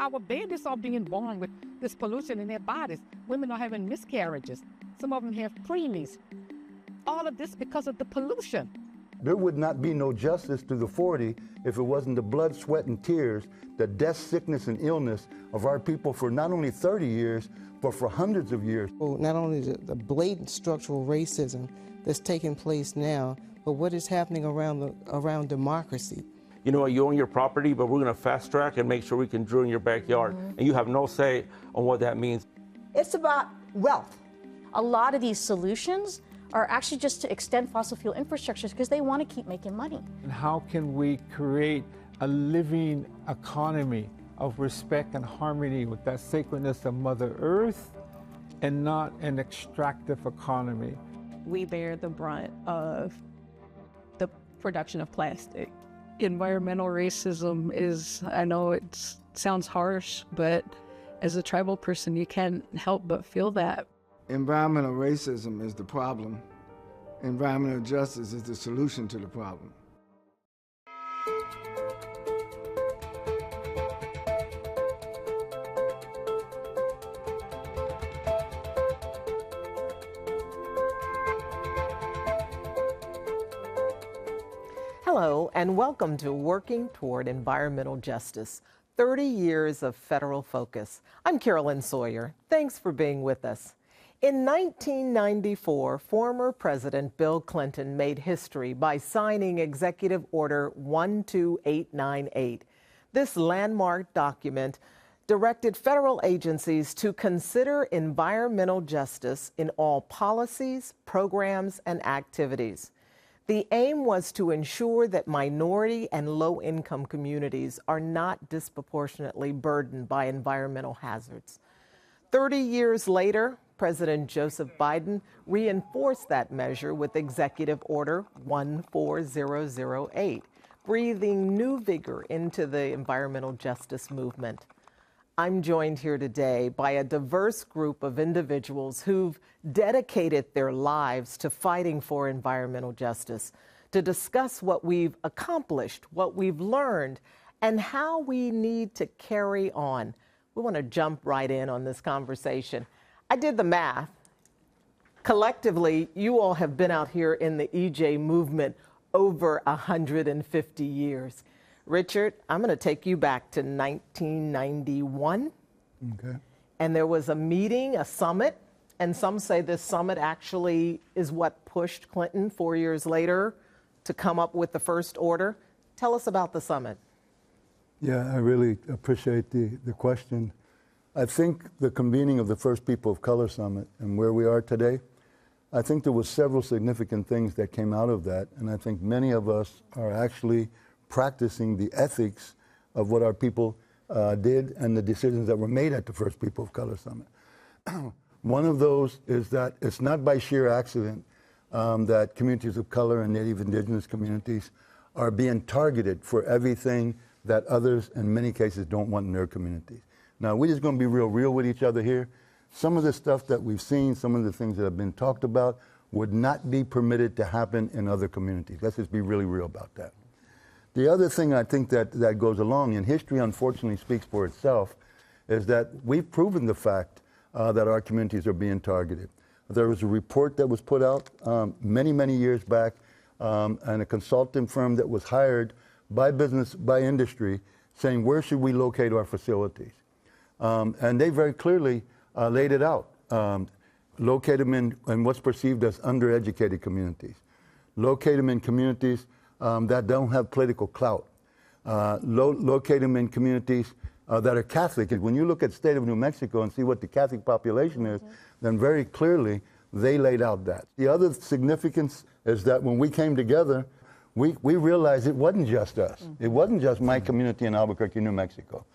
Our babies are being born with this pollution in their bodies. Women are having miscarriages. Some of them have preemies. All of this because of the pollution. There would not be no justice to the 40 if it wasn't the blood, sweat, and tears, the death, sickness, and illness of our people for not only 30 years, but for hundreds of years. Well, not only the blatant structural racism that's taking place now, but what is happening around democracy. You know, you own your property, but we're going to fast track and make sure we can drill in your backyard. And you have no say on what that means. It's about wealth. A lot of these solutions are actually just to extend fossil fuel infrastructures because they want to keep making money. And how can we create a living economy of respect and harmony with that sacredness of Mother Earth and not an extractive economy? We bear the brunt of the production of plastic. Environmental racism is, I know it sounds harsh, but as a tribal person, you can't help but feel that. Environmental racism is the problem. Environmental justice is the solution to the problem. Hello, and welcome to Working Toward Environmental Justice, 30 Years of Federal Focus. I'm Carolyn Sawyer. Thanks for being with us. In 1994, former President Bill Clinton made history by signing Executive Order 12898. This landmark document directed federal agencies to consider environmental justice in all policies, programs, and activities. The aim was to ensure that minority and low-income communities are not disproportionately burdened by environmental hazards. 30 years later, President Joseph Biden reinforced that measure with Executive Order 14008, breathing new vigor into the environmental justice movement. I'm joined here today by a diverse group of individuals who've dedicated their lives to fighting for environmental justice, to discuss what we've accomplished, what we've learned, and how we need to carry on. We want to jump right in on this conversation. I did the math. Collectively, you all have been out here in the EJ movement over 150 years. Richard, I'm going to take you back to 1991. Okay. And there was a meeting, a summit, and some say this summit actually is what pushed Clinton 4 years later to come up with the first order. Tell us about the summit. Yeah, I really appreciate the question. I think the convening of the first People of Color Summit and where we are today, I think there was several significant things that came out of that, and I think many of us are actually practicing the ethics of what our people did and the decisions that were made at the first People of Color Summit. One of those is that it's not by sheer accident that communities of color and Native Indigenous communities are being targeted for everything that others, in many cases, don't want in their communities. Now, we're just going to be real with each other here. Some of the stuff that we've seen, some of the things that have been talked about would not be permitted to happen in other communities. Let's just be really real about that. The other thing I think that goes along, and history unfortunately speaks for itself, is that we've proven the fact that our communities are being targeted. There was a report that was put out many years back, and a consulting firm that was hired by business, by industry, saying where should we locate our facilities? And they very clearly laid it out. Locate them in what's perceived as undereducated communities. Locate them in communities that don't have political clout. Locate them in communities that are Catholic. When you look at the state of New Mexico and see what the Catholic population is, then very clearly they laid out that. The other significance is that when we came together, we realized it wasn't just us. It wasn't just my community in Albuquerque, New Mexico.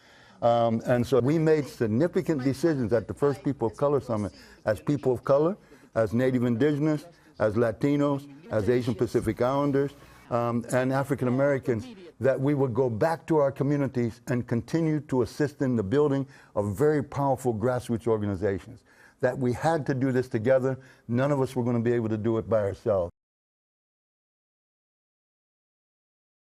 And so we made significant decisions at the first People of Color Summit as people of color, as Native Indigenous, as Latinos, as Asian Pacific Islanders, and African Americans, that we would go back to our communities and continue to assist in the building of very powerful grassroots organizations. That we had to do this together. None of us were going to be able to do it by ourselves.